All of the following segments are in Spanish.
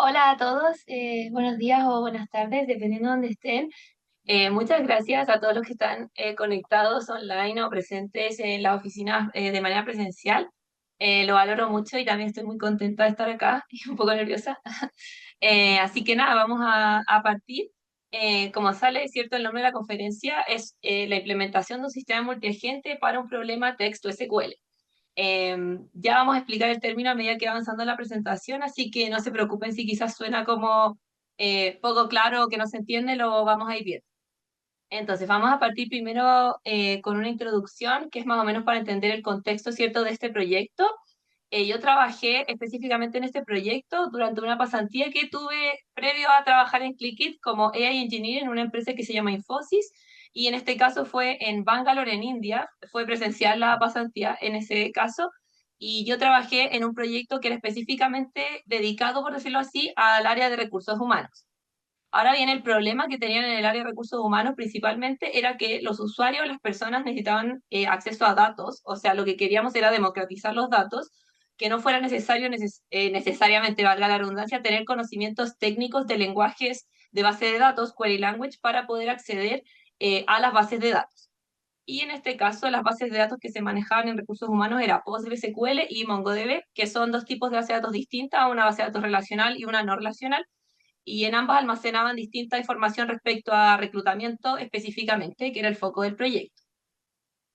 Hola a todos, buenos días o buenas tardes, dependiendo de donde estén. Muchas gracias a todos los que están conectados online o presentes en la oficina de manera presencial. Lo valoro mucho y también estoy muy contenta de estar acá y un poco nerviosa. Así que nada, vamos a partir. Como sale, cierto, el nombre de la conferencia es la implementación de un sistema multiagente para un problema texto SQL. Ya vamos a explicar el término a medida que va avanzando la presentación, así que no se preocupen si quizás suena como poco claro o que no se entiende, lo vamos a ir viendo. Entonces, vamos a partir primero con una introducción, que es más o menos para entender el contexto, ¿cierto?, de este proyecto. Yo trabajé específicamente en este proyecto durante una pasantía que tuve previo a trabajar en Clickit como AI Engineer en una empresa que se llama Infosys, y en este caso fue en Bangalore, en India, fue presencial la pasantía en ese caso, y yo trabajé en un proyecto que era específicamente dedicado, por decirlo así, al área de recursos humanos. Ahora bien, el problema que tenían en el área de recursos humanos principalmente era que los usuarios, las personas necesitaban acceso a datos, o sea, lo que queríamos era democratizar los datos, que no fuera necesario necesariamente, valga la redundancia, tener conocimientos técnicos de lenguajes de base de datos, query language, para poder acceder a las bases de datos. Y en este caso, las bases de datos que se manejaban en recursos humanos era PostgreSQL y MongoDB, que son dos tipos de base de datos distintas, una base de datos relacional y una no relacional, y en ambas almacenaban distinta información respecto a reclutamiento específicamente, que era el foco del proyecto.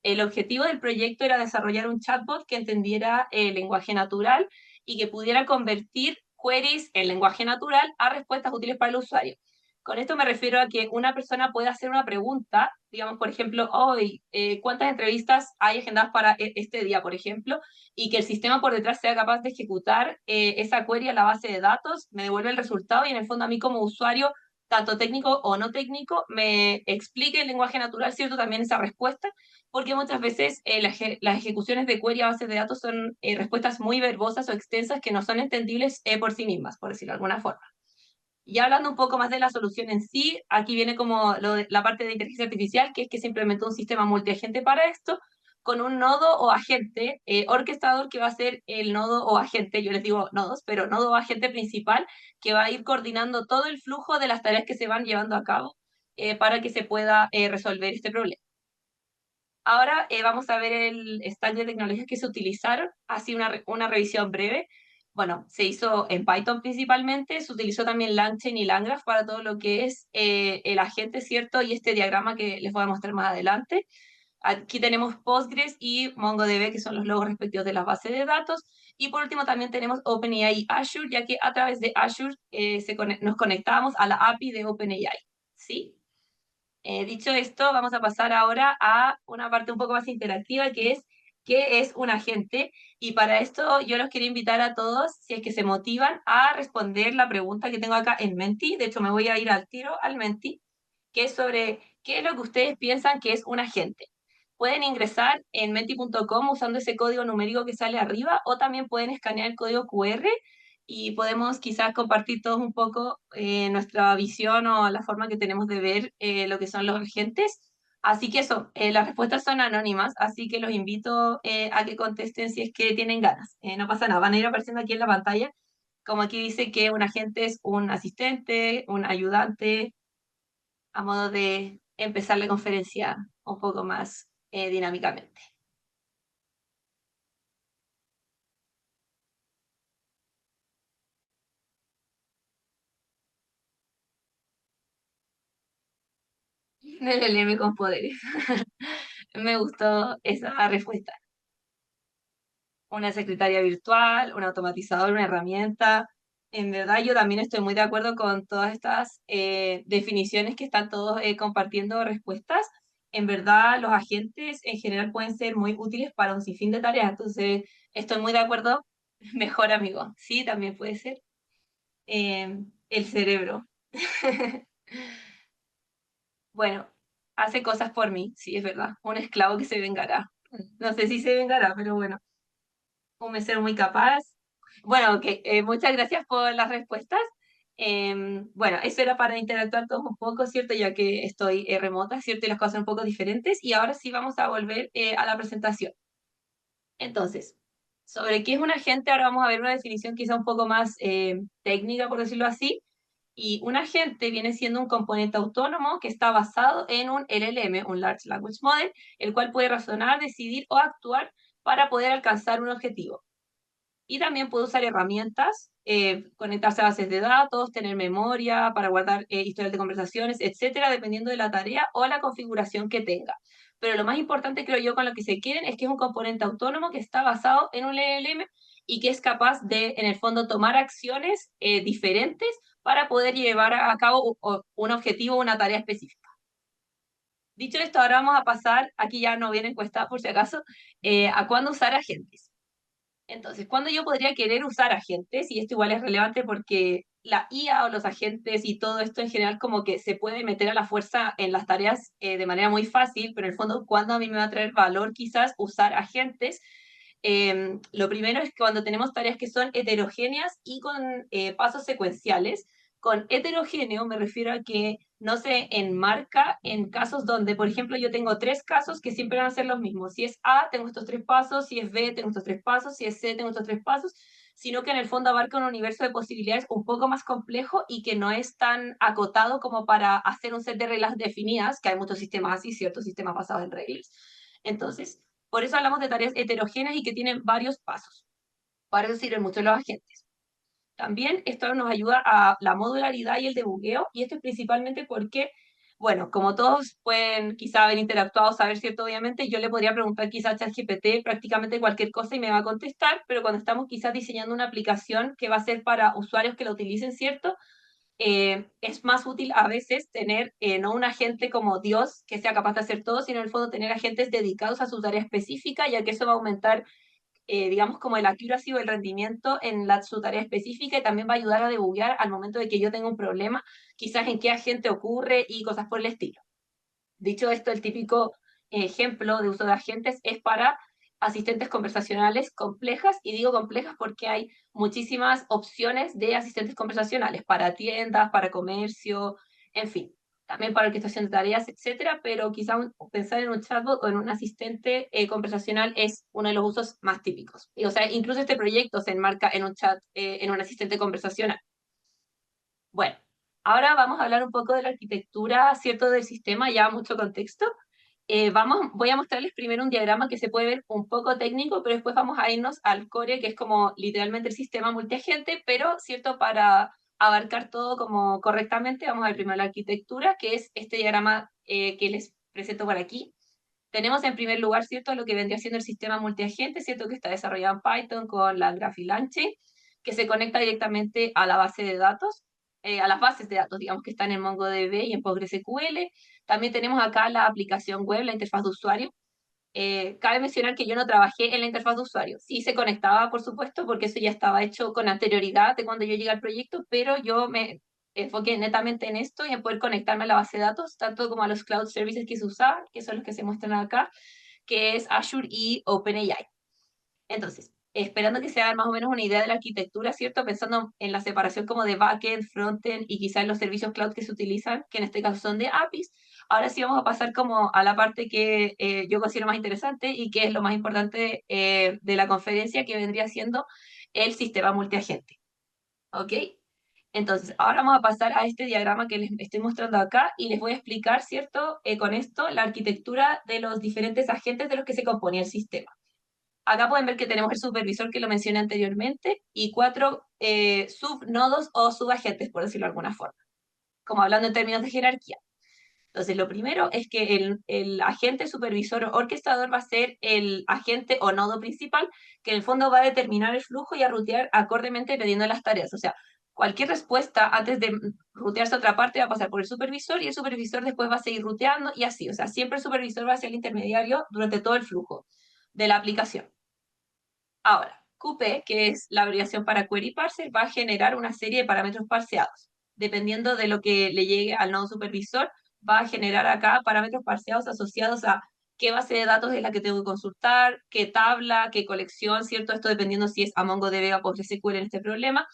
El objetivo del proyecto era desarrollar un chatbot que entendiera el lenguaje natural y que pudiera convertir queries en lenguaje natural a respuestas útiles para el usuario. Con esto me refiero a que una persona puede hacer una pregunta, digamos, por ejemplo, hoy, ¿cuántas entrevistas hay agendadas para este día, por ejemplo? Y que el sistema por detrás sea capaz de ejecutar esa query a la base de datos, me devuelve el resultado y en el fondo a mí como usuario, tanto técnico o no técnico, me explique el lenguaje natural, ¿cierto? También esa respuesta, porque muchas veces las ejecuciones de query a bases de datos son respuestas muy verbosas o extensas que no son entendibles por sí mismas, por decirlo de alguna forma. Y hablando un poco más de la solución en sí, aquí viene como la parte de inteligencia artificial, que es que se implementó un sistema multiagente para esto, con un nodo o agente orquestador que va a ser el nodo o agente, yo les digo nodos, pero nodo o agente principal, que va a ir coordinando todo el flujo de las tareas que se van llevando a cabo para que se pueda resolver este problema. Ahora vamos a ver el stack de tecnologías que se utilizaron, así una revisión breve. Bueno, se hizo en Python principalmente, se utilizó también LangChain y LangGraph para todo lo que es el agente, ¿cierto? Y este diagrama que les voy a mostrar más adelante. Aquí tenemos Postgres y MongoDB, que son los logos respectivos de las bases de datos. Y por último también tenemos OpenAI y Azure, ya que a través de Azure nos conectamos a la API de OpenAI, ¿sí? Dicho esto, vamos a pasar ahora a una parte un poco más interactiva, que es qué es un agente. Y para esto yo los quiero invitar a todos, si es que se motivan, a responder la pregunta que tengo acá en Menti. De hecho, me voy a ir al tiro al Menti, que es sobre qué es lo que ustedes piensan que es un agente. Pueden ingresar en menti.com usando ese código numérico que sale arriba, o también pueden escanear el código QR y podemos quizás compartir todos un poco nuestra visión o la forma que tenemos de ver lo que son los agentes. Así que eso, las respuestas son anónimas, así que los invito a que contesten si es que tienen ganas. No pasa nada, van a ir apareciendo aquí en la pantalla, como aquí dice que un agente es un asistente, un ayudante, a modo de empezar la conferencia un poco más dinámicamente. El LLM con poderes. Me gustó esa respuesta. Una secretaria virtual, un automatizador, una herramienta. En verdad, yo también estoy muy de acuerdo con todas estas definiciones que están todos compartiendo respuestas. En verdad, los agentes en general pueden ser muy útiles para un sinfín de tareas, entonces estoy muy de acuerdo. Mejor amigo, sí, también puede ser. El cerebro. Bueno, hace cosas por mí, sí, es verdad. Un esclavo que se vengará. No sé si se vengará, pero bueno, un mesero muy capaz. Bueno, ok, muchas gracias por las respuestas. Bueno, eso era para interactuar todos un poco, ¿cierto? Ya que estoy remota, ¿cierto? Y las cosas son un poco diferentes. Y ahora sí vamos a volver a la presentación. Entonces, Sobre qué es un agente, ahora vamos a ver una definición quizá un poco más técnica, por decirlo así. Y un agente viene siendo un componente autónomo que está basado en un LLM, un Large Language Model, el cual puede razonar, decidir o actuar para poder alcanzar un objetivo. Y también puede usar herramientas, conectarse a bases de datos, tener memoria para guardar historial de conversaciones, etcétera, dependiendo de la tarea o la configuración que tenga. Pero lo más importante, creo yo, con lo que se quieren es que es un componente autónomo que está basado en un LLM y que es capaz de, en el fondo, tomar acciones diferentes para poder llevar a cabo un objetivo o una tarea específica. Dicho esto, ahora vamos a pasar, aquí ya no viene encuesta por si acaso, a cuándo usar agentes. Entonces, ¿cuándo yo podría querer usar agentes? Y esto igual es relevante porque la IA o los agentes y todo esto en general como que se puede meter a la fuerza en las tareas de manera muy fácil, pero en el fondo, ¿cuándo a mí me va a traer valor quizás usar agentes? Lo primero es que cuando tenemos tareas que son heterogéneas y con pasos secuenciales. Con heterogéneo me refiero a que no se enmarca en casos donde, por ejemplo, yo tengo tres casos que siempre van a ser los mismos. Si es A, tengo estos tres pasos, si es B, tengo estos tres pasos, si es C, tengo estos tres pasos, sino que en el fondo abarca un universo de posibilidades un poco más complejo y que no es tan acotado como para hacer un set de reglas definidas, que hay muchos sistemas así, ciertos sistemas basados en reglas. Entonces, por eso hablamos de tareas heterogéneas y que tienen varios pasos. Para eso sirven mucho los agentes. También esto nos ayuda a la modularidad y el debugueo, y esto es principalmente porque, bueno, como todos pueden quizá haber interactuado, saber cierto, obviamente, yo le podría preguntar quizá a ChatGPT prácticamente cualquier cosa y me va a contestar, pero cuando estamos quizás diseñando una aplicación que va a ser para usuarios que la utilicen, ¿cierto? Es más útil a veces tener no un agente como Dios que sea capaz de hacer todo, sino en el fondo tener agentes dedicados a su tarea específica, ya que eso va a aumentar digamos, como el accuracy o el rendimiento en su tarea específica y también va a ayudar a debuguear al momento de que yo tenga un problema, quizás en qué agente ocurre y cosas por el estilo. Dicho esto, el típico ejemplo de uso de agentes es para asistentes conversacionales complejas, y digo complejas porque hay muchísimas opciones de asistentes conversacionales para tiendas, para comercio, en fin, también para orquestación de tareas, etcétera, pero quizá pensar en un chatbot o en un asistente conversacional es uno de los usos más típicos. Y, o sea, incluso este proyecto se enmarca en un chat, en un asistente conversacional. Bueno, ahora vamos a hablar un poco de la arquitectura, ¿cierto? Del sistema, ya mucho contexto. Voy a mostrarles primero un diagrama que se puede ver un poco técnico, pero después vamos a irnos al core, que es como literalmente el sistema multiagente, pero, ¿cierto? Para abarcar todo como correctamente, vamos a ver primero la arquitectura, que es este diagrama que les presento por aquí. Tenemos en primer lugar, ¿cierto? Lo que vendría siendo el sistema multiagente, ¿cierto? Que está desarrollado en Python con la Graph y LangChain, que se conecta directamente a la base de datos, a las bases de datos, digamos, que están en MongoDB y en PostgreSQL. También tenemos acá la aplicación web, la interfaz de usuario. Cabe mencionar que yo no trabajé en la interfaz de usuario. Sí se conectaba, por supuesto, porque eso ya estaba hecho con anterioridad de cuando yo llegué al proyecto, pero yo me enfoqué netamente en esto y en poder conectarme a la base de datos, tanto como a los cloud services que se usaban, que son los que se muestran acá, que es Azure y OpenAI. Entonces, esperando que se hagan más o menos una idea de la arquitectura, ¿cierto? Pensando en la separación como de backend, frontend y quizás en los servicios cloud que se utilizan, que en este caso son de APIs. Ahora sí vamos a pasar como a la parte que yo considero más interesante y que es lo más importante de la conferencia, que vendría siendo el sistema multiagente. ¿Ok? Entonces, ahora vamos a pasar a este diagrama que les estoy mostrando acá y les voy a explicar, ¿cierto? Con esto, la arquitectura de los diferentes agentes de los que se compone el sistema. Acá pueden ver que tenemos el supervisor que lo mencioné anteriormente y cuatro subnodos o subagentes, por decirlo de alguna forma, como hablando en términos de jerarquía. Entonces, lo primero es que el agente supervisor o orquestador va a ser el agente o nodo principal, que en el fondo va a determinar el flujo y a rutear acordemente dependiendo de las tareas. O sea, cualquier respuesta antes de rutearse a otra parte va a pasar por el supervisor y el supervisor después va a seguir ruteando y así. O sea, siempre el supervisor va a ser el intermediario durante todo el flujo de la aplicación. Ahora, QP, que es la abreviación para Query Parser, va a generar una serie de parámetros parseados. Dependiendo de lo que le llegue al nodo supervisor, va a generar acá parámetros parseados asociados a qué base de datos es la que tengo que consultar, qué tabla, qué colección, ¿cierto? Esto dependiendo si es a MongoDB o PostgreSQL en este problema.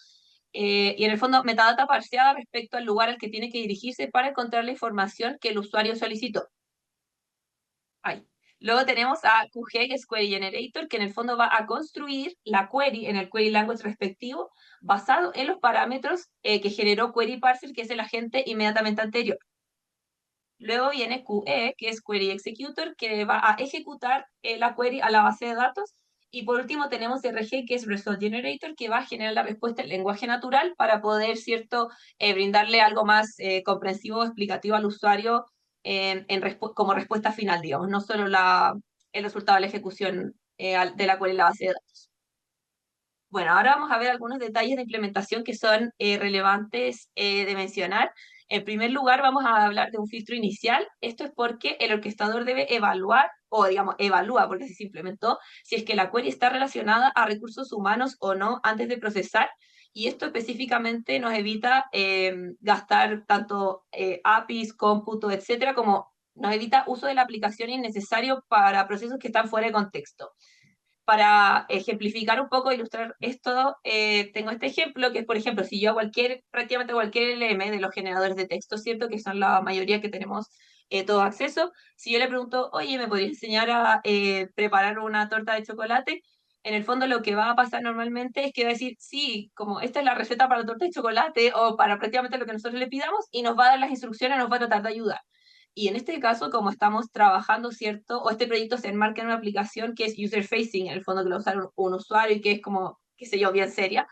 Y en el fondo, metadata parseada respecto al lugar al que tiene que dirigirse para encontrar la información que el usuario solicitó. Ahí. Luego tenemos a QG, que es Query Generator, que en el fondo va a construir la query en el query language respectivo basado en los parámetros que generó Query Parser, que es el agente inmediatamente anterior. Luego viene QE, que es Query Executor, que va a ejecutar la query a la base de datos. Y por último tenemos RG, que es Result Generator, que va a generar la respuesta en lenguaje natural para poder, ¿cierto?, brindarle algo más comprensivo, explicativo al usuario como respuesta final, digamos, no solo el resultado de la ejecución de la query en la base de datos. Bueno, ahora vamos a ver algunos detalles de implementación que son relevantes de mencionar. En primer lugar, vamos a hablar de un filtro inicial. Esto es porque el orquestador debe evaluar, o digamos, evalúa, porque así se implementó, si es que la query está relacionada a recursos humanos o no antes de procesar. Y esto específicamente nos evita gastar tanto APIs, cómputo, etcétera, como nos evita uso de la aplicación innecesario para procesos que están fuera de contexto. Para ejemplificar un poco, ilustrar esto, tengo este ejemplo, que es, por ejemplo, si yo a prácticamente cualquier LM de los generadores de texto, ¿cierto? Que son la mayoría que tenemos todo acceso, si yo le pregunto, oye, ¿me podrías enseñar a preparar una torta de chocolate? En el fondo lo que va a pasar normalmente es que va a decir, sí, como esta es la receta para la torta de chocolate o para prácticamente lo que nosotros le pidamos y nos va a dar las instrucciones, nos va a tratar de ayudar. Y en este caso, como estamos trabajando, ¿cierto? O este proyecto se enmarca en una aplicación que es user-facing, en el fondo que lo usa un usuario y que es como, qué sé yo, bien seria.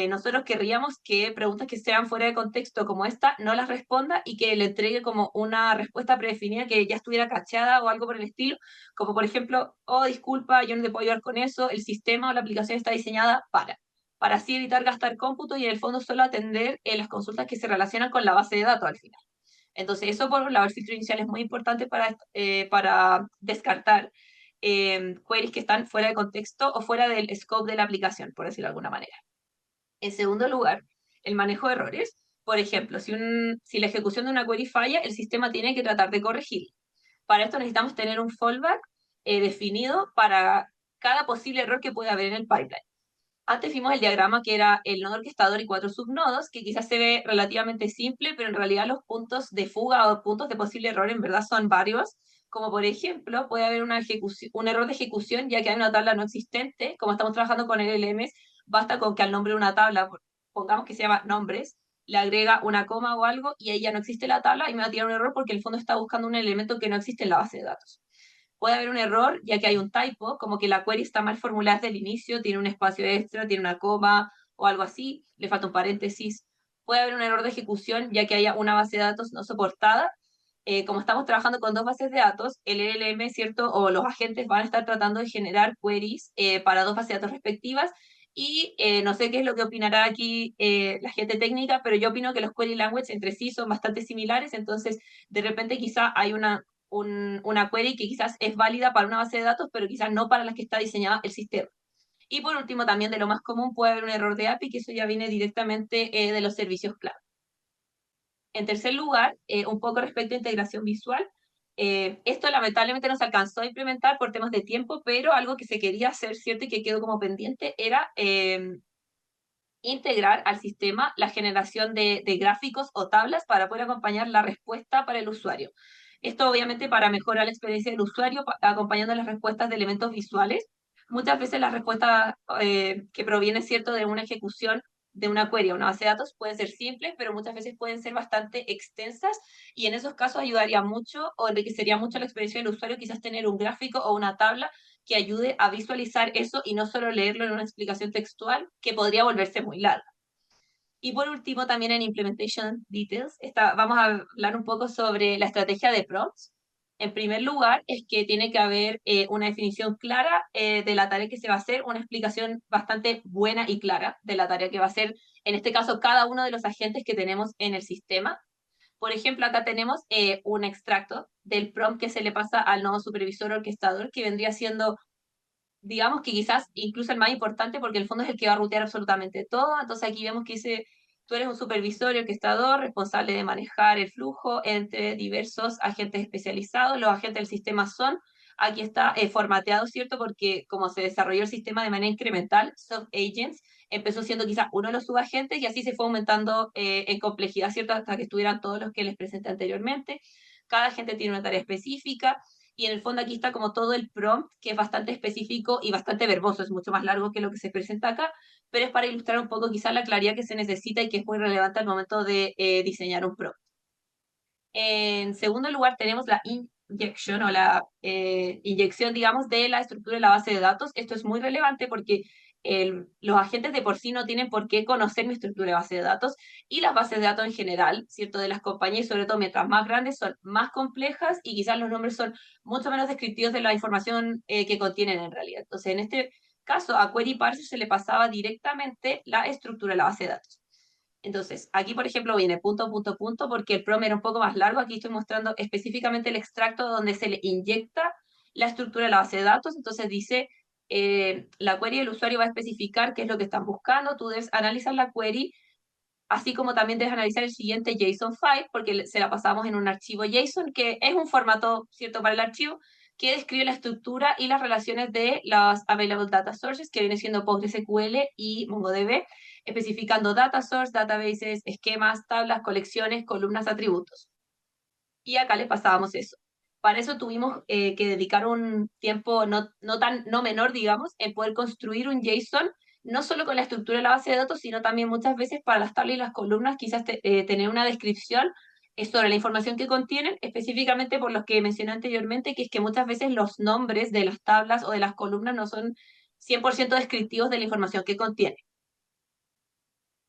Nosotros querríamos que preguntas que sean fuera de contexto como esta no las responda y que le entregue como una respuesta predefinida que ya estuviera cachada o algo por el estilo, como por ejemplo, oh, disculpa, yo no te puedo ayudar con eso, el sistema o la aplicación está diseñada para así evitar gastar cómputo y en el fondo solo atender las consultas que se relacionan con la base de datos al final. Entonces, eso por un lado, el filtro inicial es muy importante para descartar queries que están fuera de contexto o fuera del scope de la aplicación, por decirlo de alguna manera. En segundo lugar, el manejo de errores. Por ejemplo, si la ejecución de una query falla, el sistema tiene que tratar de corregir. Para esto necesitamos tener un fallback definido para cada posible error que pueda haber en el pipeline. Antes vimos el diagrama que era el nodo orquestador y 4 subnodos, que quizás se ve relativamente simple, pero en realidad los puntos de fuga o puntos de posible error en verdad son varios, como por ejemplo puede haber un error de ejecución ya que hay una tabla no existente, como estamos trabajando con LLMs, basta con que al nombre de una tabla, pongamos que se llama nombres, le agrega una coma o algo y ahí ya no existe la tabla y me va a tirar un error porque el fondo está buscando un elemento que no existe en la base de datos. Puede haber un error, ya que hay un typo, como que la query está mal formulada desde el inicio, tiene un espacio extra, tiene una coma o algo así, le falta un paréntesis. Puede haber un error de ejecución, ya que haya una base de datos no soportada. Como estamos trabajando con dos bases de datos, el LLM, ¿cierto? O los agentes van a estar tratando de generar queries para dos bases de datos respectivas. Y no sé qué es lo que opinará aquí la gente técnica, pero yo opino que los query language entre sí son bastante similares, entonces de repente quizá hay una query que quizás es válida para una base de datos, pero quizás no para la que está diseñada el sistema. Y por último, también de lo más común puede haber un error de API, que eso ya viene directamente de los servicios cloud. En tercer lugar, un poco respecto a integración visual. Esto lamentablemente no se alcanzó a implementar por temas de tiempo, pero algo que se quería hacer, ¿cierto? Y que quedó como pendiente era integrar al sistema la generación de gráficos o tablas para poder acompañar la respuesta para el usuario. Esto obviamente para mejorar la experiencia del usuario, acompañando las respuestas de elementos visuales. Muchas veces las respuestas que provienen, ¿cierto?, de una ejecución de una query o una base de datos pueden ser simples, pero muchas veces pueden ser bastante extensas y en esos casos ayudaría mucho o enriquecería mucho la experiencia del usuario quizás tener un gráfico o una tabla que ayude a visualizar eso y no solo leerlo en una explicación textual que podría volverse muy larga. Y por último, también en Implementation Details, vamos a hablar un poco sobre la estrategia de prompts. En primer lugar, es que tiene que haber una definición clara de la tarea que se va a hacer, una explicación bastante buena y clara de la tarea que va a hacer, en este caso, cada uno de los agentes que tenemos en el sistema. Por ejemplo, acá tenemos un extracto del prompt que se le pasa al nodo supervisor orquestador, que vendría siendo, digamos que quizás incluso el más importante porque el fondo es el que va a rutear absolutamente todo. Entonces aquí vemos que dice, tú eres un supervisor y orquestador responsable de manejar el flujo entre diversos agentes especializados. Los agentes del sistema son, aquí está formateado, ¿cierto? Porque como se desarrolló el sistema de manera incremental, sub-agents empezó siendo quizás uno de los subagentes y así se fue aumentando en complejidad, ¿cierto? Hasta que estuvieran todos los que les presenté anteriormente. Cada agente tiene una tarea específica y en el fondo aquí está como todo el prompt, que es bastante específico y bastante verboso, es mucho más largo que lo que se presenta acá, pero es para ilustrar un poco quizás la claridad que se necesita y que es muy relevante al momento de diseñar un prompt. En segundo lugar, tenemos la injection o la inyección, digamos, de la estructura de la base de datos. Esto es muy relevante porque los agentes de por sí no tienen por qué conocer mi estructura de base de datos y las bases de datos en general, ¿cierto? De las compañías, sobre todo mientras más grandes, son más complejas y quizás los nombres son mucho menos descriptivos de la información que contienen en realidad. Entonces, en este caso, a Query Parser se le pasaba directamente la estructura de la base de datos. Entonces, aquí, por ejemplo, viene punto, punto, punto, porque el PROM era un poco más largo. Aquí estoy mostrando específicamente el extracto donde se le inyecta la estructura de la base de datos. Entonces dice, la query del usuario va a especificar qué es lo que están buscando. Tú debes analizar la query, así como también debes analizar el siguiente JSON file, porque se la pasamos en un archivo JSON, que es un formato, ¿cierto?, para el archivo, que describe la estructura y las relaciones de las Available Data Sources, que viene siendo PostgreSQL y MongoDB, especificando data source, databases, esquemas, tablas, colecciones, columnas, atributos. Y acá les pasábamos eso. Para eso tuvimos que dedicar un tiempo no menor, digamos, en poder construir un JSON, no solo con la estructura de la base de datos, sino también muchas veces para las tablas y las columnas, quizás tener una descripción sobre la información que contienen, específicamente por los que mencioné anteriormente, que es que muchas veces los nombres de las tablas o de las columnas no son 100% descriptivos de la información que contienen.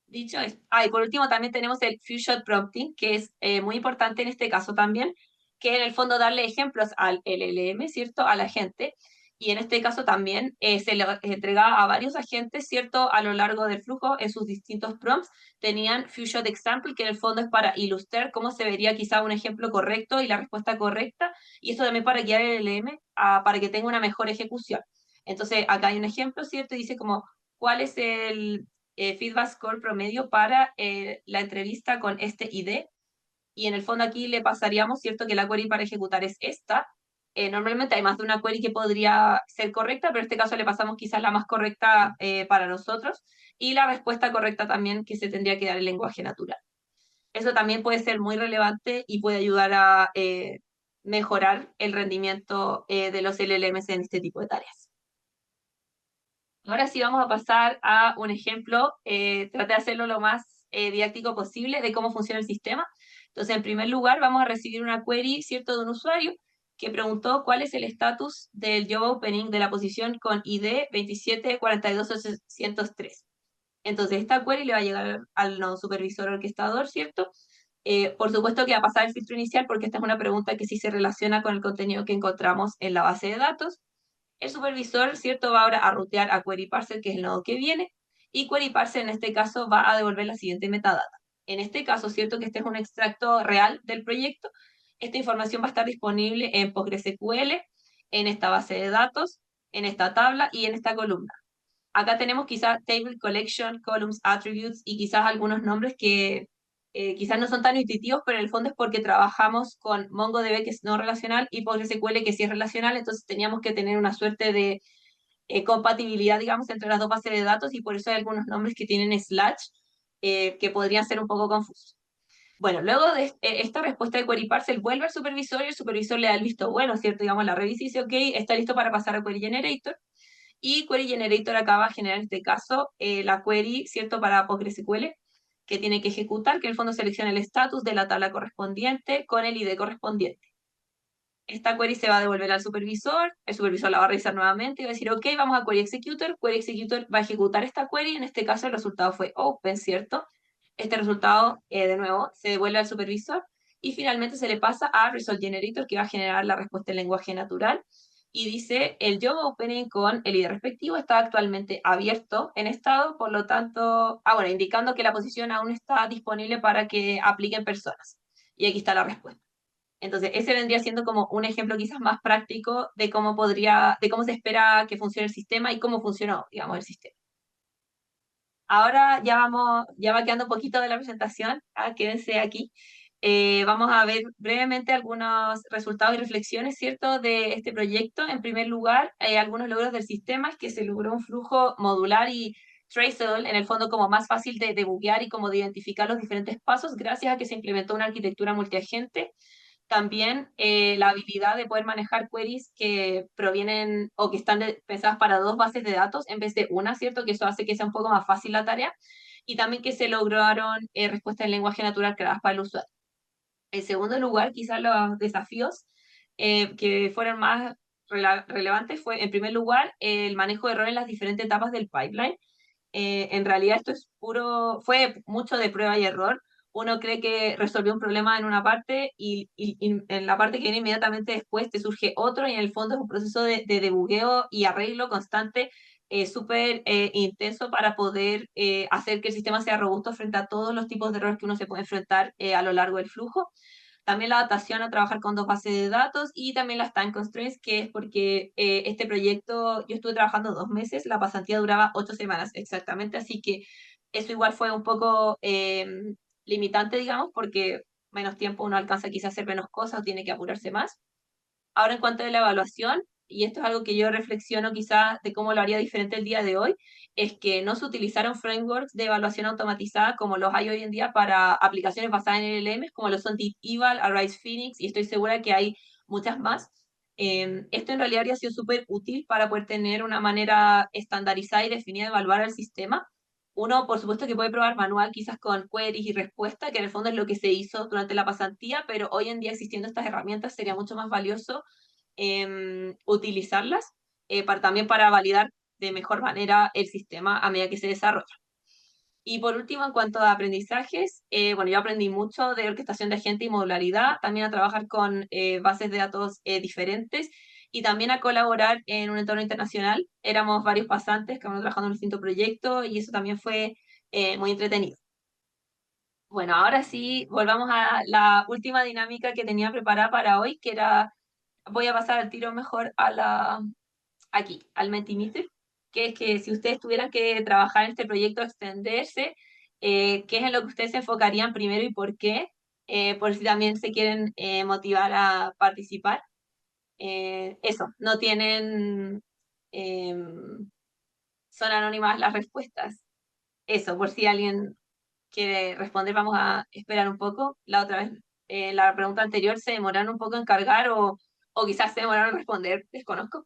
Dicho esto, y por último también tenemos el few shot prompting, que es muy importante en este caso también, que en el fondo darle ejemplos al LLM, ¿cierto? A la gente. Y en este caso también se le entregaba a varios agentes, ¿cierto? A lo largo del flujo, en sus distintos prompts, tenían few shot example, que en el fondo es para ilustrar cómo se vería quizá un ejemplo correcto y la respuesta correcta, y esto también para guiar el LLM para que tenga una mejor ejecución. Entonces, acá hay un ejemplo, ¿cierto? Y dice como, ¿cuál es el feedback score promedio para la entrevista con este ID? Y en el fondo aquí le pasaríamos, ¿cierto? Que la query para ejecutar es esta. Normalmente hay más de una query que podría ser correcta, pero en este caso le pasamos quizás la más correcta para nosotros y la respuesta correcta también que se tendría que dar en lenguaje natural. Eso también puede ser muy relevante y puede ayudar a mejorar el rendimiento de los LLMs en este tipo de tareas. Ahora sí vamos a pasar a un ejemplo. Traté de hacerlo lo más didáctico posible de cómo funciona el sistema. Entonces, en primer lugar, vamos a recibir una query, ¿cierto?, de un usuario que preguntó cuál es el estatus del job opening de la posición con ID 2742803. Entonces, esta query le va a llegar al nodo supervisor orquestador, ¿cierto? Por supuesto que va a pasar el filtro inicial porque esta es una pregunta que sí se relaciona con el contenido que encontramos en la base de datos. El supervisor, ¿cierto?, va ahora a rutear a Query Parser, que es el nodo que viene, y Query Parser en este caso va a devolver la siguiente metadata. En este caso, ¿cierto?, que este es un extracto real del proyecto, esta información va a estar disponible en PostgreSQL, en esta base de datos, en esta tabla y en esta columna. Acá tenemos quizás Table Collection, Columns, Attributes y quizás algunos nombres que quizás no son tan intuitivos, pero en el fondo es porque trabajamos con MongoDB, que es no relacional, y PostgreSQL, que sí es relacional, entonces teníamos que tener una suerte de compatibilidad, digamos, entre las dos bases de datos, y por eso hay algunos nombres que tienen slash, que podrían ser un poco confusos. Bueno, luego de esta respuesta de Query Parser vuelve al supervisor y el supervisor le da el visto bueno, ¿cierto? Digamos, la revisa y dice, ok, está listo para pasar a Query Generator. Y Query Generator acaba de generar en este caso la query, ¿cierto?, para PostgreSQL, que tiene que ejecutar, que en el fondo selecciona el estatus de la tabla correspondiente con el ID correspondiente. Esta query se va a devolver al supervisor, el supervisor la va a revisar nuevamente y va a decir, ok, vamos a Query Executor va a ejecutar esta query, en este caso el resultado fue open, ¿cierto? Este resultado, de nuevo, se devuelve al supervisor y finalmente se le pasa a Result Generator, que va a generar la respuesta en lenguaje natural, y dice, el job opening con el ID respectivo está actualmente abierto en estado, por lo tanto, bueno, indicando que la posición aún está disponible para que apliquen personas. Y aquí está la respuesta. Entonces, ese vendría siendo como un ejemplo quizás más práctico de cómo de cómo se espera que funcione el sistema y cómo funcionó, digamos, el sistema. Ahora ya va quedando un poquito de la presentación, quédense aquí. Vamos a ver brevemente algunos resultados y reflexiones, ¿cierto?, de este proyecto. En primer lugar, algunos logros del sistema es que se logró un flujo modular y traceable, en el fondo como más fácil de debuguear y como de identificar los diferentes pasos, gracias a que se implementó una arquitectura multiagente. También la habilidad de poder manejar queries que provienen o que están pensadas para dos bases de datos en vez de una, ¿cierto? Que eso hace que sea un poco más fácil la tarea. Y también que se lograron respuestas en lenguaje natural creadas para el usuario. En segundo lugar, quizás los desafíos que fueron más relevantes fue, en primer lugar, el manejo de errores en las diferentes etapas del pipeline. En realidad esto es fue mucho de prueba y error. Uno cree que resolvió un problema en una parte y en la parte que viene inmediatamente después te surge otro y en el fondo es un proceso de debugueo y arreglo constante, súper intenso para poder hacer que el sistema sea robusto frente a todos los tipos de errores que uno se puede enfrentar a lo largo del flujo. También la adaptación a trabajar con dos bases de datos y también las time constraints, que es porque este proyecto yo estuve trabajando 2 meses, la pasantía duraba 8 semanas exactamente, así que eso igual fue un poco limitante, digamos, porque menos tiempo uno alcanza quizás a hacer menos cosas o tiene que apurarse más. Ahora, en cuanto a la evaluación, y esto es algo que yo reflexiono quizás de cómo lo haría diferente el día de hoy, es que no se utilizaron frameworks de evaluación automatizada como los hay hoy en día para aplicaciones basadas en LLMs, como lo son DeepEval, Arise Phoenix, y estoy segura que hay muchas más. Esto en realidad habría sido súper útil para poder tener una manera estandarizada y definida de evaluar al sistema. Uno, por supuesto, que puede probar manual, quizás con queries y respuestas, que en el fondo es lo que se hizo durante la pasantía, pero hoy en día existiendo estas herramientas sería mucho más valioso utilizarlas también para validar de mejor manera el sistema a medida que se desarrolla. Y por último, en cuanto a aprendizajes, bueno, yo aprendí mucho de orquestación de agente y modularidad, también a trabajar con bases de datos diferentes y también a colaborar en un entorno internacional. Éramos varios pasantes que vamos trabajando en un distinto proyecto y eso también fue muy entretenido. Bueno, ahora sí, volvamos a la última dinámica que tenía preparada para hoy, que era, voy a pasar al tiro mejor aquí, al Mentimeter, que es que si ustedes tuvieran que trabajar en este proyecto, extenderse, ¿qué es en lo que ustedes se enfocarían primero y por qué? Por si también se quieren motivar a participar. Eso, no tienen, son anónimas las respuestas. Eso, por si alguien quiere responder, vamos a esperar un poco. La otra vez, la pregunta anterior se demoraron un poco en cargar o quizás se demoraron en responder, desconozco.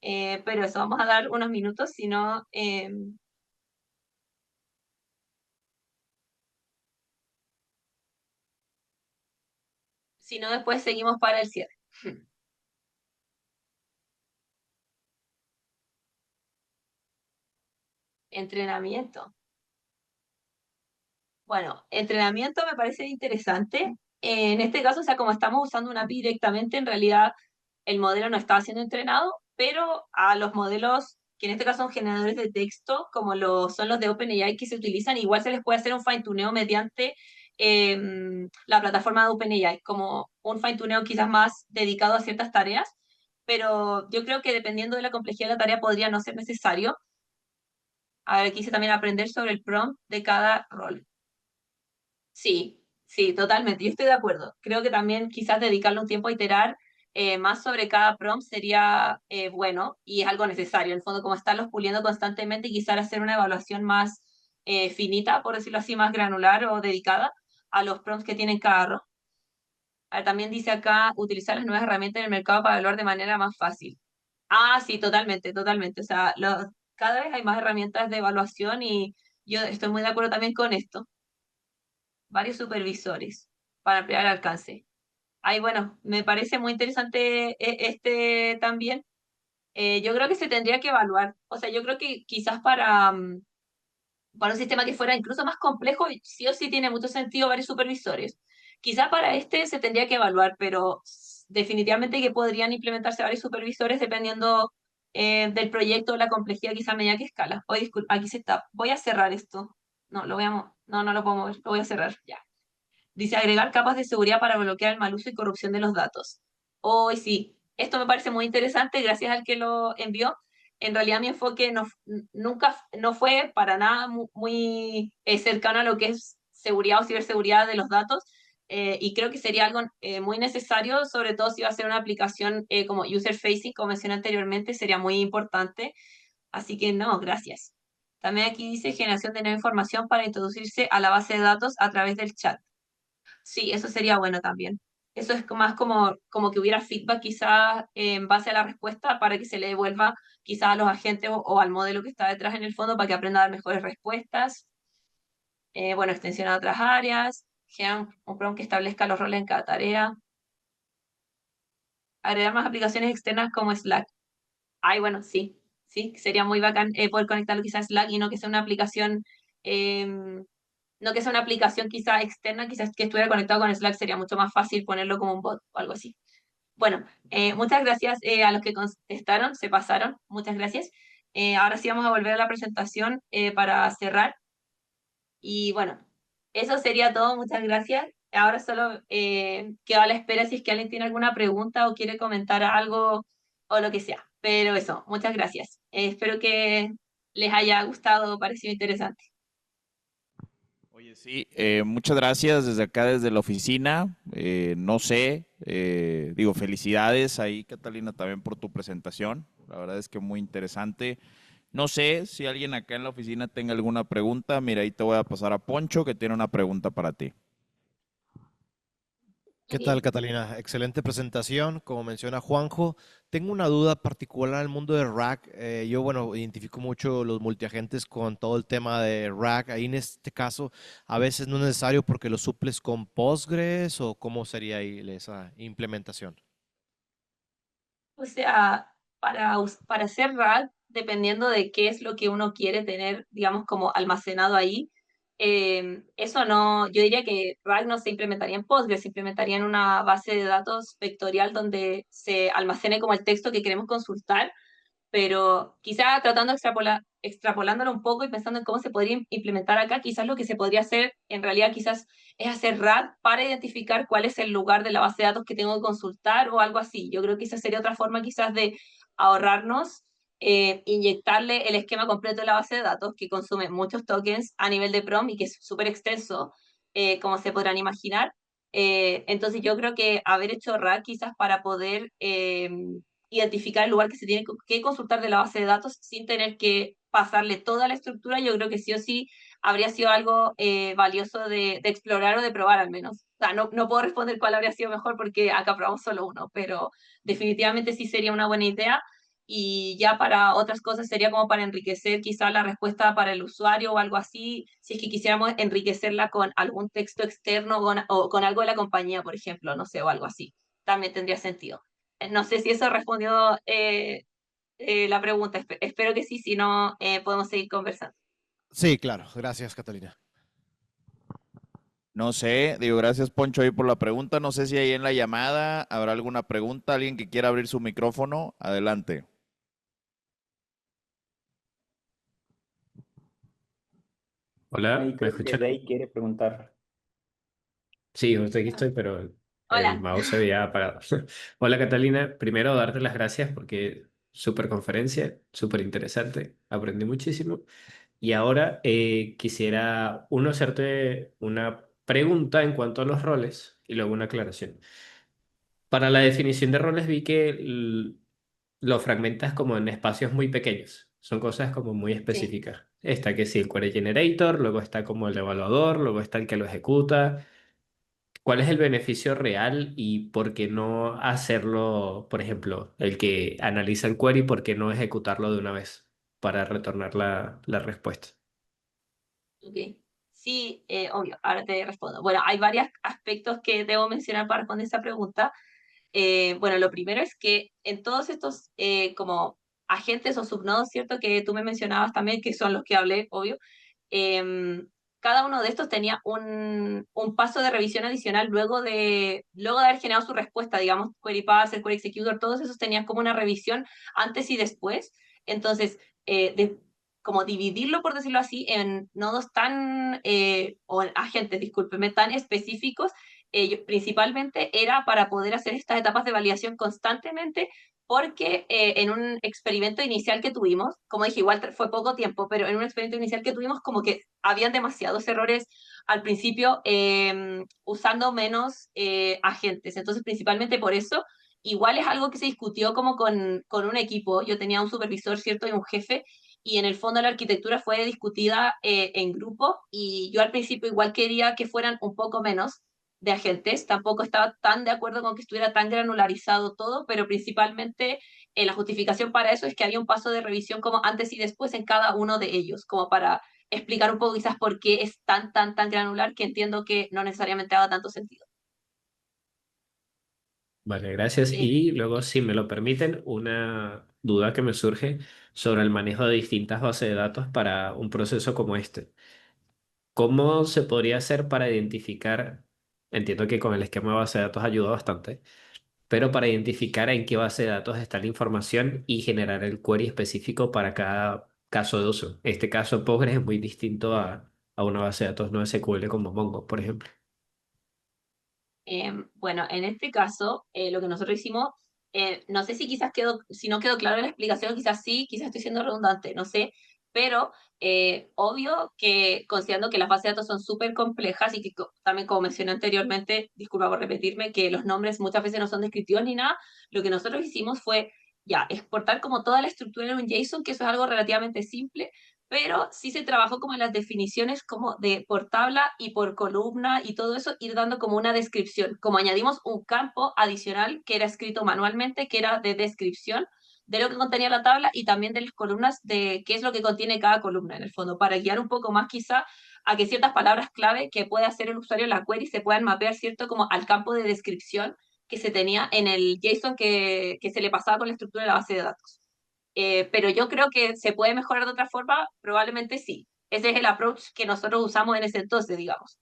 Pero eso, vamos a dar unos minutos, si no después seguimos para el cierre. Entrenamiento. Bueno, entrenamiento me parece interesante. En este caso, o sea, como estamos usando una API directamente, en realidad el modelo no estaba siendo entrenado, pero a los modelos, que en este caso son generadores de texto, como son los de OpenAI que se utilizan, igual se les puede hacer un fine-tuneo mediante la plataforma de OpenAI, como un fine-tuneo quizás más dedicado a ciertas tareas, pero yo creo que dependiendo de la complejidad de la tarea podría no ser necesario. A ver, quise también aprender sobre el prompt de cada rol. Sí, sí, totalmente. Yo estoy de acuerdo. Creo que también quizás dedicarle un tiempo a iterar más sobre cada prompt sería bueno y es algo necesario. En el fondo, como estarlos puliendo constantemente y quizás hacer una evaluación más finita, por decirlo así, más granular o dedicada a los prompts que tienen cada rol. A ver, también dice acá utilizar las nuevas herramientas en el mercado para evaluar de manera más fácil. Ah, sí, totalmente, totalmente. O sea, cada vez hay más herramientas de evaluación y yo estoy muy de acuerdo también con esto. Varios supervisores para ampliar el alcance. Ay, bueno, me parece muy interesante este también. Yo creo que se tendría que evaluar. O sea, yo creo que quizás para un sistema que fuera incluso más complejo, sí o sí tiene mucho sentido varios supervisores. Quizás para este se tendría que evaluar, pero definitivamente que podrían implementarse varios supervisores dependiendo del proyecto o la complejidad quizá a medida que escala. Oye, disculpa, aquí se está. Voy a cerrar esto. No, no, no lo puedo mover. Lo voy a cerrar. Ya. Dice agregar capas de seguridad para bloquear el mal uso y corrupción de los datos. Hoy sí, esto me parece muy interesante, gracias al que lo envió. En realidad mi enfoque nunca no fue para nada muy, cercano a lo que es seguridad o ciberseguridad de los datos, y creo que sería algo muy necesario, sobre todo si va a ser una aplicación como user facing, como mencioné anteriormente, sería muy importante. Así que no, gracias. También aquí dice generación de nueva información para introducirse a la base de datos a través del chat. Sí, eso sería bueno también. eso es más como que hubiera feedback quizás en base a la respuesta para que se le devuelva quizás a los agentes o al modelo que está detrás en el fondo para que aprenda a dar mejores respuestas. Bueno, extensión a otras áreas, generar un prompt que establezca los roles en cada tarea, agregar más aplicaciones externas como Slack. Ay, bueno, sí, sí, sería muy bacán poder conectarlo quizás a Slack y no que sea una aplicación, no que sea una aplicación quizás externa, quizás que estuviera conectado con Slack sería mucho más fácil ponerlo como un bot o algo así. Bueno, muchas gracias a los que contestaron, se pasaron, muchas gracias. Ahora sí vamos a volver a la presentación para cerrar. Y bueno, eso sería todo, muchas gracias. Ahora solo quedo a la espera si es que alguien tiene alguna pregunta o quiere comentar algo o lo que sea. Pero eso, muchas gracias. Espero que les haya gustado, parecido interesante. Oye, sí, muchas gracias desde acá, desde la oficina. No sé, digo, felicidades ahí, Catalina, también por tu presentación. La verdad es que muy interesante. No sé si alguien acá en la oficina tenga alguna pregunta. Mira, ahí te voy a pasar a Poncho, que tiene una pregunta para ti. ¿Qué tal, Ok. Catalina? Excelente presentación. Como menciona Juanjo, tengo una duda particular al mundo de RAG. Yo, bueno, identifico mucho los multiagentes con todo el tema de RAG. Ahí en este caso, a veces no es necesario porque lo suples con Postgres o cómo sería ahí esa implementación. O sea, para hacer RAG, dependiendo de qué es lo que uno quiere tener, digamos, como almacenado ahí, eso no, yo diría que RAG no se implementaría en Postgres, se implementaría en una base de datos vectorial donde se almacene como el texto que queremos consultar, pero quizá tratando de extrapolándolo un poco y pensando en cómo se podría implementar acá, quizás lo que se podría hacer en realidad quizás es hacer RAD para identificar cuál es el lugar de la base de datos que tengo que consultar o algo así. Yo creo que esa sería otra forma quizás de ahorrarnos, inyectarle el esquema completo de la base de datos que consume muchos tokens a nivel de PROM y que es súper extenso, como se podrán imaginar. Entonces yo creo que haber hecho RAD quizás para poder identificar el lugar que se tiene que consultar de la base de datos sin tener que pasarle toda la estructura, yo creo que sí o sí habría sido algo valioso de explorar o de probar al menos. O sea, no puedo responder cuál habría sido mejor porque acá probamos solo uno, pero definitivamente sí sería una buena idea. Y ya para otras cosas sería como para enriquecer quizás la respuesta para el usuario o algo así, si es que quisiéramos enriquecerla con algún texto externo o con algo de la compañía, por ejemplo, no sé, o algo así. También tendría sentido. No sé si eso respondió la pregunta. Espero que sí, si no, podemos seguir conversando. Sí, claro. Gracias, Catalina. No sé, digo, gracias Poncho ahí por la pregunta. No sé si ahí en la llamada habrá alguna pregunta, alguien que quiera abrir su micrófono. Adelante. Hola, Ahí ¿me creo que escuchan? Rey quiere preguntar. Sí, justo aquí estoy, pero el Hola. mouse se había apagado. Hola Catalina, primero darte las gracias porque súper conferencia, súper interesante, aprendí muchísimo. Y ahora quisiera uno hacerte una pregunta en cuanto a los roles y luego una aclaración. Para la definición de roles vi que lo fragmentas como en espacios muy pequeños. Son cosas como muy Sí. específicas. Está que sí, el query generator, luego está como el evaluador, luego está el que lo ejecuta. ¿Cuál es el beneficio real y por qué no hacerlo, por ejemplo, el que analiza el query, por qué no ejecutarlo de una vez para retornar la respuesta? Ok. Sí, obvio, ahora te respondo. Bueno, hay varios aspectos que debo mencionar para responder esa pregunta. Bueno, lo primero es que en todos estos como agentes o subnodos, ¿cierto? Que tú me mencionabas también, que son los que hablé, obvio. em, Cada uno de estos tenía un paso de revisión adicional luego de haber generado su respuesta, digamos, query parser, query executor, todos esos tenían como una revisión antes y después. Entonces, como dividirlo, por decirlo así, en nodos tan, o en agentes, discúlpeme, tan específicos, principalmente era para poder hacer estas etapas de validación constantemente, porque en un experimento inicial que tuvimos, como dije, igual fue poco tiempo, pero en un experimento inicial que tuvimos, como que habían demasiados errores al principio usando menos agentes. Entonces, principalmente por eso, igual es algo que se discutió como con un equipo. Yo tenía un supervisor, ¿cierto? Y un jefe, y en el fondo la arquitectura fue discutida en grupo, y yo al principio igual quería que fueran un poco menos, de agentes. Tampoco estaba tan de acuerdo con que estuviera tan granularizado todo, pero principalmente la justificación para eso es que había un paso de revisión como antes y después en cada uno de ellos, como para explicar un poco quizás por qué es tan granular, que entiendo que no necesariamente haga tanto sentido. Vale, gracias. Eh, Y luego, si me lo permiten, una duda que me surge sobre el manejo de distintas bases de datos para un proceso como este. ¿Cómo se podría hacer para identificar, entiendo que con el esquema de base de datos ayuda bastante, pero para identificar en qué base de datos está la información y generar el query específico para cada caso de uso? Este caso Postgres es muy distinto a una base de datos no SQL como Mongo, por ejemplo. Bueno, en este caso, lo que nosotros hicimos, no sé si quizás quedó, si no quedó claro en la explicación, quizás sí, quizás estoy siendo redundante, no sé, pero obvio que considerando que las bases de datos son súper complejas y que también como mencioné anteriormente, disculpa por repetirme, que los nombres muchas veces no son descriptivos ni nada, lo que nosotros hicimos fue ya exportar como toda la estructura en un JSON, que eso es algo relativamente simple, pero sí se trabajó como en las definiciones como de por tabla y por columna y todo eso, ir dando como una descripción, como añadimos un campo adicional que era escrito manualmente, que era de descripción de lo que contenía la tabla y también de las columnas de qué es lo que contiene cada columna en el fondo, para guiar un poco más quizá a que ciertas palabras clave que puede hacer el usuario en la query se puedan mapear, ¿cierto? Como al campo de descripción que se tenía en el JSON que se le pasaba con la estructura de la base de datos. Pero yo creo que se puede mejorar de otra forma, probablemente sí. Ese es el approach que nosotros usamos en ese entonces, digamos.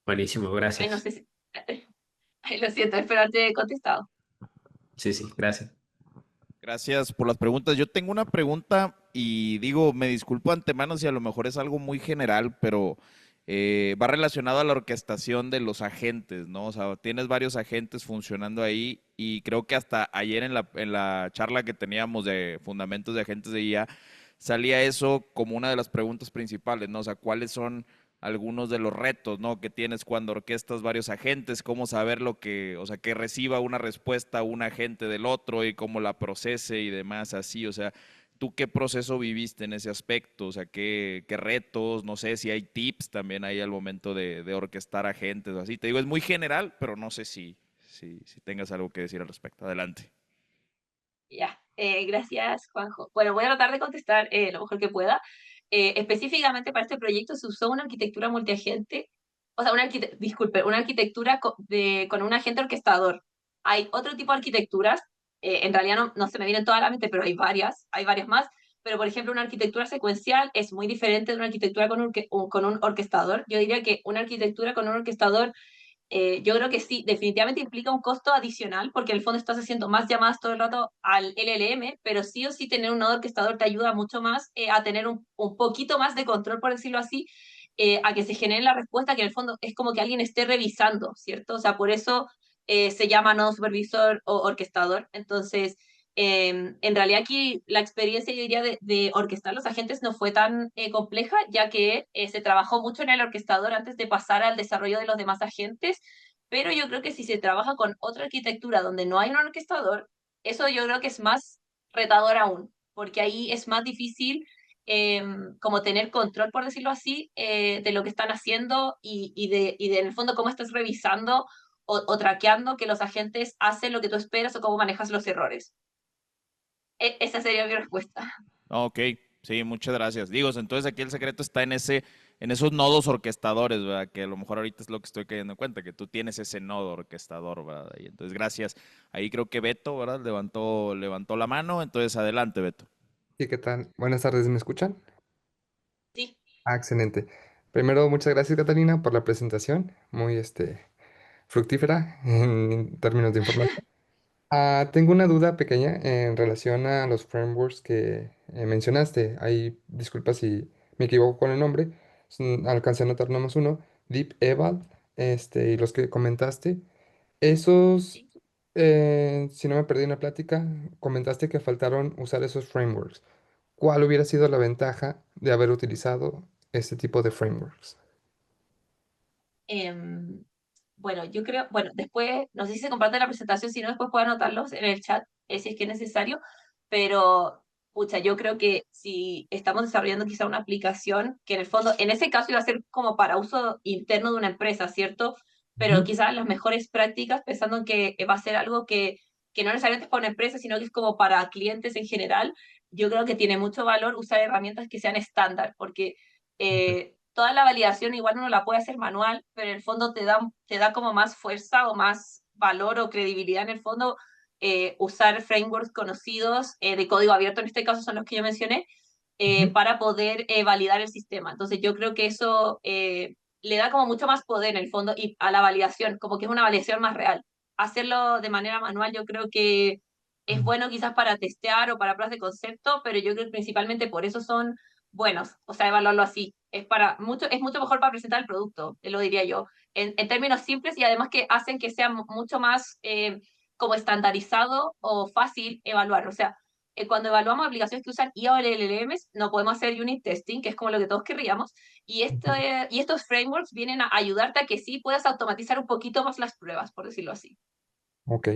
Buenísimo, Ay, no gracias. sé si... Ay, lo siento, espero haberte contestado. Sí, sí, gracias. Gracias por las preguntas. Yo tengo una pregunta y digo, me disculpo antemano si a lo mejor es algo muy general, pero va relacionado a la orquestación de los agentes, ¿no? O sea, tienes varios agentes funcionando ahí y creo que hasta ayer en la charla que teníamos de fundamentos de agentes de IA salía eso como una de las preguntas principales, ¿no? O sea, ¿cuáles son algunos de los retos, ¿no? Que tienes cuando orquestas varios agentes, cómo saber lo que, o sea, que reciba una respuesta un agente del otro y cómo la procese y demás, así, o sea, ¿tú qué proceso viviste en ese aspecto? O sea, qué retos, no sé si hay tips también ahí al momento de orquestar agentes o así. Te digo, es muy general, pero no sé si tengas algo que decir al respecto. Adelante. Ya, gracias, Juanjo. Bueno, voy a tratar de contestar lo mejor que pueda. Específicamente para este proyecto se usó una arquitectura multiagente, o sea, disculpe, una arquitectura con un agente orquestador. Hay otro tipo de arquitecturas, en realidad no se me vienen todas a la mente, pero hay varias más. Pero, por ejemplo, una arquitectura secuencial es muy diferente de una arquitectura con un orquestador. Yo diría que una arquitectura con un orquestador yo creo que sí, definitivamente implica un costo adicional porque en el fondo estás haciendo más llamadas todo el rato al LLM, pero sí o sí tener un nodo orquestador te ayuda mucho más a tener un poquito más de control, por decirlo así, a que se genere la respuesta que en el fondo es como que alguien esté revisando, ¿cierto? O sea, por eso se llama nodo supervisor o orquestador. Entonces, en realidad aquí la experiencia, yo diría, de orquestar los agentes no fue tan compleja, ya que se trabajó mucho en el orquestador antes de pasar al desarrollo de los demás agentes, pero yo creo que si se trabaja con otra arquitectura donde no hay un orquestador, eso yo creo que es más retador aún, porque ahí es más difícil como tener control, por decirlo así, de lo que están haciendo y en el fondo cómo estás revisando o traqueando que los agentes hacen lo que tú esperas o cómo manejas los errores. Esa sería mi respuesta. Ok, sí, muchas gracias. Digo, entonces aquí el secreto está en esos nodos orquestadores, ¿verdad? Que a lo mejor ahorita es lo que estoy cayendo en cuenta, que tú tienes ese nodo orquestador, ¿verdad? Y entonces, gracias. Ahí creo que Beto, ¿verdad? Levantó la mano, entonces adelante, Beto. Sí, ¿qué tal? Buenas tardes, ¿me escuchan? Sí. Ah, excelente. Primero, muchas gracias, Catalina, por la presentación, muy fructífera en términos de información. Tengo una duda pequeña en relación a los frameworks que mencionaste. Ahí, disculpa si me equivoco con el nombre, alcancé a notar nomás uno, Deep Eval, y los que comentaste. Esos, Sí. si no me perdí en la plática, comentaste que faltaron usar esos frameworks. ¿Cuál hubiera sido la ventaja de haber utilizado este tipo de frameworks? Em, bueno, yo creo, bueno, después, no sé si se comparte la presentación, si no, después puedo anotarlos en el chat, si es que es necesario, pero pucha, yo creo que si estamos desarrollando quizá una aplicación que en el fondo, en ese caso iba a ser como para uso interno de una empresa, ¿cierto? Pero Ujú. quizás las mejores prácticas, pensando en que va a ser algo que no necesariamente es para una empresa, sino que es como para clientes en general, yo creo que tiene mucho valor usar herramientas que sean estándar, porque toda la validación igual uno la puede hacer manual, pero en el fondo te da como más fuerza o más valor o credibilidad en el fondo usar frameworks conocidos de código abierto, en este caso son los que yo mencioné, Ujú. para poder validar el sistema. Entonces yo creo que eso le da como mucho más poder en el fondo y a la validación, como que es una validación más real. Hacerlo de manera manual yo creo que es bueno quizás para testear o para pruebas de concepto, pero yo creo que principalmente por eso son buenos, o sea, evaluarlo así. Es mucho mejor para presentar el producto, lo diría yo, en términos simples y además que hacen que sea mucho más como estandarizado o fácil evaluar. O sea, cuando evaluamos aplicaciones que usan IA o LLMs, no podemos hacer unit testing, que es como lo que todos querríamos, y estos frameworks vienen a ayudarte a que sí puedas automatizar un poquito más las pruebas, por decirlo así. Ok,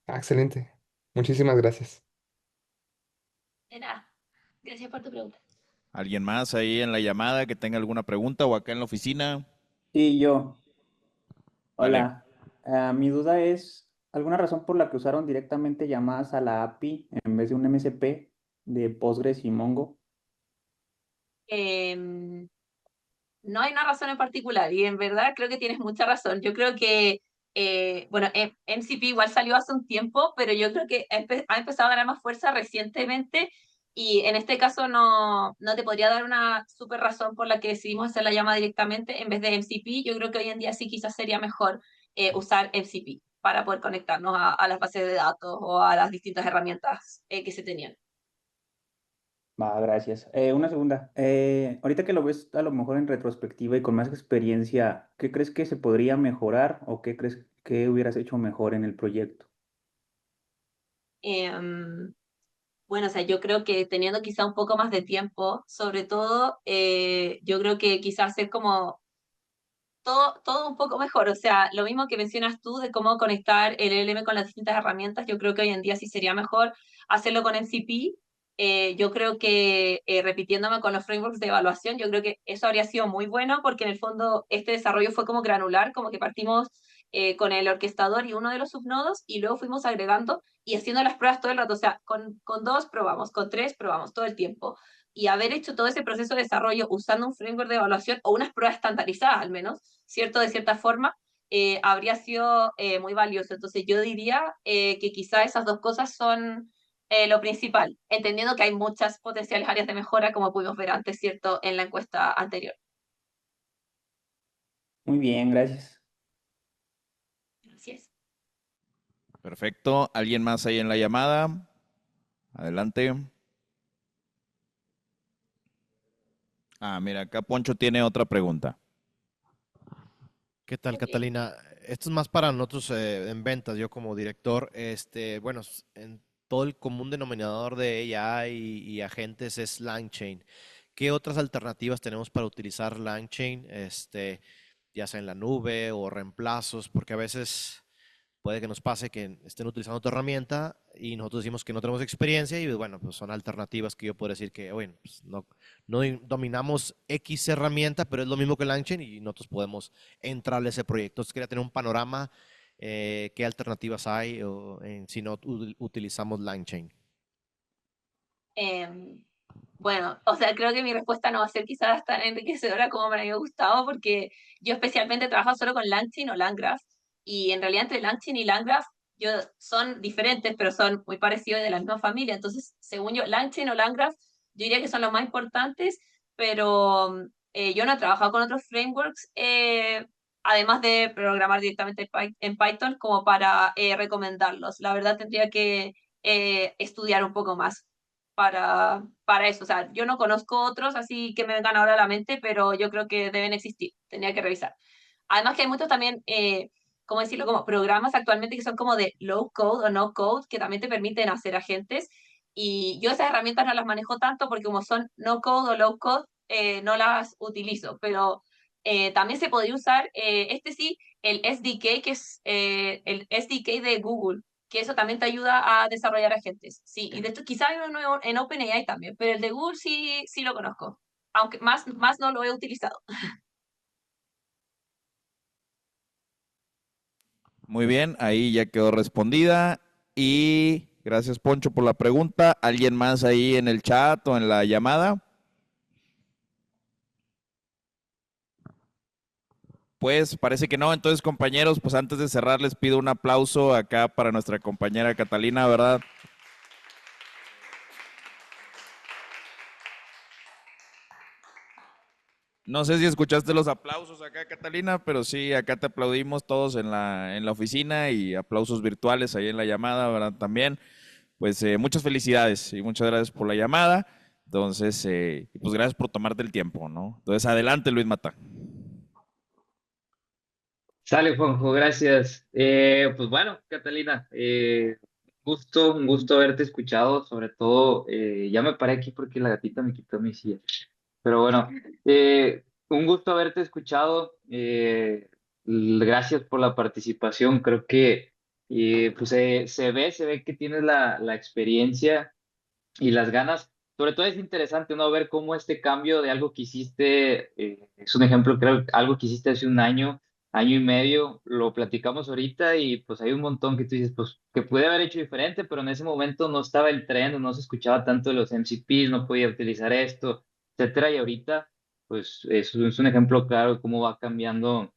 excelente. Muchísimas gracias. De nada. Gracias por tu pregunta. ¿Alguien más ahí en la llamada que tenga alguna pregunta o acá en la oficina? Sí, yo. Dale. Hola. Mi duda es, ¿alguna razón por la que usaron directamente llamadas a la API en vez de un MSP de Postgres y Mongo? Em, no hay una razón en particular y en verdad creo que tienes mucha razón. Yo creo que, bueno, MCP igual salió hace un tiempo, pero yo creo que ha empezado a ganar más fuerza recientemente y en este caso no te podría dar una súper razón por la que decidimos hacer la llamada directamente en vez de MCP. Yo creo que hoy en día sí quizás sería mejor usar MCP para poder conectarnos a las bases de datos o a las distintas herramientas que se tenían. Va, gracias. Una segunda. Ahorita que lo ves a lo mejor en retrospectiva y con más experiencia, ¿qué crees que se podría mejorar o qué crees que hubieras hecho mejor en el proyecto? Em, Bueno, o sea, yo creo que teniendo quizá un poco más de tiempo, sobre todo, yo creo que quizás hacer como todo un poco mejor. O sea, lo mismo que mencionas tú de cómo conectar el LLM con las distintas herramientas, yo creo que hoy en día sí sería mejor hacerlo con MCP. Yo creo que repitiéndome con los frameworks de evaluación, yo creo que eso habría sido muy bueno porque en el fondo este desarrollo fue como granular, como que partimos con el orquestador y uno de los subnodos y luego fuimos agregando y haciendo las pruebas todo el rato. O sea, con dos probamos, con tres probamos todo el tiempo. Y haber hecho todo ese proceso de desarrollo usando un framework de evaluación o unas pruebas estandarizadas al menos, ¿cierto? De cierta forma, habría sido muy valioso. Entonces yo diría que quizá esas dos cosas son lo principal, entendiendo que hay muchas potenciales áreas de mejora, como pudimos ver antes, ¿cierto? En la encuesta anterior. Muy bien, gracias. Así es. Perfecto. ¿Alguien más ahí en la llamada? Adelante. Ah, mira, acá Poncho tiene otra pregunta. ¿Qué tal, Ok. Catalina? Esto es más para nosotros en ventas. Yo como director, bueno, en todo el común denominador de AI y agentes es LangChain. ¿Qué otras alternativas tenemos para utilizar LangChain? Ya sea en la nube o reemplazos, porque a veces puede que nos pase que estén utilizando otra herramienta y nosotros decimos que no tenemos experiencia y bueno, pues son alternativas que yo puedo decir que, bueno, pues no dominamos X herramienta, pero es lo mismo que LangChain y nosotros podemos entrarle a ese proyecto. Entonces quería tener un panorama, qué alternativas hay si no utilizamos LangChain. Eh, bueno, o sea, creo que mi respuesta no va a ser quizás tan enriquecedora como me había gustado, porque yo especialmente trabajo solo con LangChain o LangGraph, y en realidad entre LangChain y LangGraph son diferentes, pero son muy parecidos y de la misma familia. Entonces, según yo, LangChain o LangGraph, yo diría que son los más importantes, pero yo no he trabajado con otros frameworks, además de programar directamente en Python, como para recomendarlos. La verdad tendría que estudiar un poco más para eso. O sea, yo no conozco otros así que me vengan ahora a la mente, pero yo creo que deben existir. Tenía que revisar. Además que hay muchos también, ¿cómo decirlo? Como programas actualmente que son como de low code o no code, que también te permiten hacer agentes. Y yo esas herramientas no las manejo tanto porque como son no code o low code, no las utilizo. Pero también se podría usar, sí, el SDK, que es el SDK de Google. que eso también te ayuda a desarrollar agentes. Sí, y de hecho quizá hay uno en OpenAI también, pero el de Google sí, sí lo conozco, aunque más no lo he utilizado. Muy bien, ahí ya quedó respondida. Y gracias, Poncho, por la pregunta. ¿Alguien más ahí en el chat o en la llamada? Pues parece que no. Entonces, compañeros, pues antes de cerrar, les pido un aplauso acá para nuestra compañera Catalina, ¿verdad? No sé si escuchaste los aplausos acá, Catalina, pero sí, acá te aplaudimos todos en la oficina y aplausos virtuales ahí en la llamada, ¿verdad? También. Pues muchas felicidades y muchas gracias por la llamada. Entonces, pues gracias por tomarte el tiempo, ¿no? Entonces, adelante, Luis Mata. Sale, Juanjo, gracias. Pues bueno, Catalina, un gusto haberte escuchado, sobre todo, ya me paré aquí porque la gatita me quitó mi silla. Pero bueno, un gusto haberte escuchado. Gracias por la participación. Creo que pues, se ve que tienes la experiencia y las ganas. Sobre todo es interesante, ¿no? Ver cómo este cambio de algo que hiciste, es un ejemplo, creo, algo que hiciste hace un año, año y medio, lo platicamos ahorita y pues hay un montón que tú dices, pues que pude haber hecho diferente, pero en ese momento no estaba el tren, no se escuchaba tanto de los MCPs, no podía utilizar esto, etcétera, y ahorita, pues es un ejemplo claro de cómo va cambiando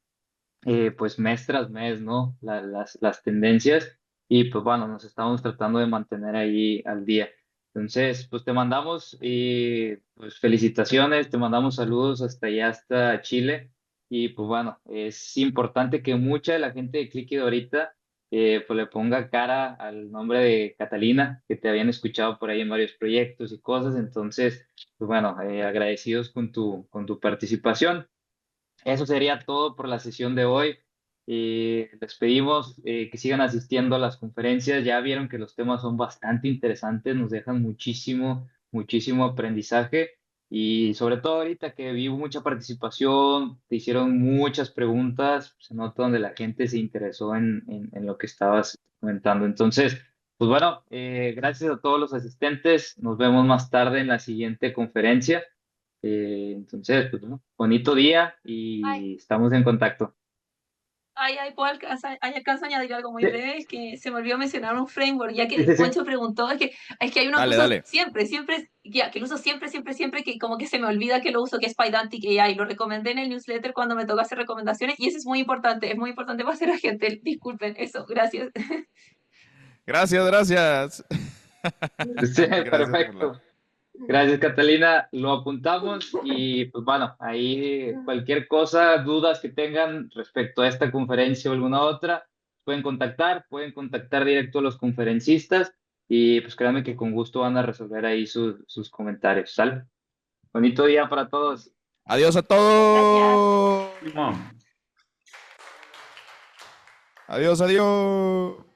pues mes tras mes, ¿no? Las tendencias y pues bueno, nos estamos tratando de mantener ahí al día. Entonces, pues te mandamos pues felicitaciones, te mandamos saludos hasta allá, hasta Chile y pues bueno, es importante que mucha de la gente de Clicky de ahorita pues le ponga cara al nombre de Catalina, que te habían escuchado por ahí en varios proyectos y cosas, entonces, pues bueno, agradecidos con tu participación. Eso sería todo por la sesión de hoy. Les pedimos que sigan asistiendo a las conferencias. Ya vieron que los temas son bastante interesantes, nos dejan muchísimo, muchísimo aprendizaje. Y sobre todo ahorita que vi mucha participación, te hicieron muchas preguntas, se nota donde la gente se interesó en lo que estabas comentando. Entonces, pues bueno, gracias a todos los asistentes. Nos vemos más tarde en la siguiente conferencia. Entonces, pues, bueno, bonito día Ay, y estamos en contacto. alcanzo a añadir algo muy Sí, breve, es que se me olvidó mencionar un framework, ya sí, que sí, sí. Poncho preguntó, es que hay uno que Dale, uso dale. siempre, ya, que lo uso siempre, que como que se me olvida que lo uso, que es Pydantic AI, lo recomendé en el newsletter cuando me toca hacer recomendaciones, y eso es muy importante para hacer la gente, disculpen, eso, gracias. Gracias, gracias. Sí, Gracias por la... perfecto. Gracias, Catalina. Lo apuntamos y pues bueno, ahí cualquier cosa, dudas que tengan respecto a esta conferencia o alguna otra, pueden contactar directo a los conferencistas y pues créanme que con gusto van a resolver ahí sus comentarios. ¿Sale? Bonito día para todos. Adiós a Gracias. todos. Simón. Adiós, adiós.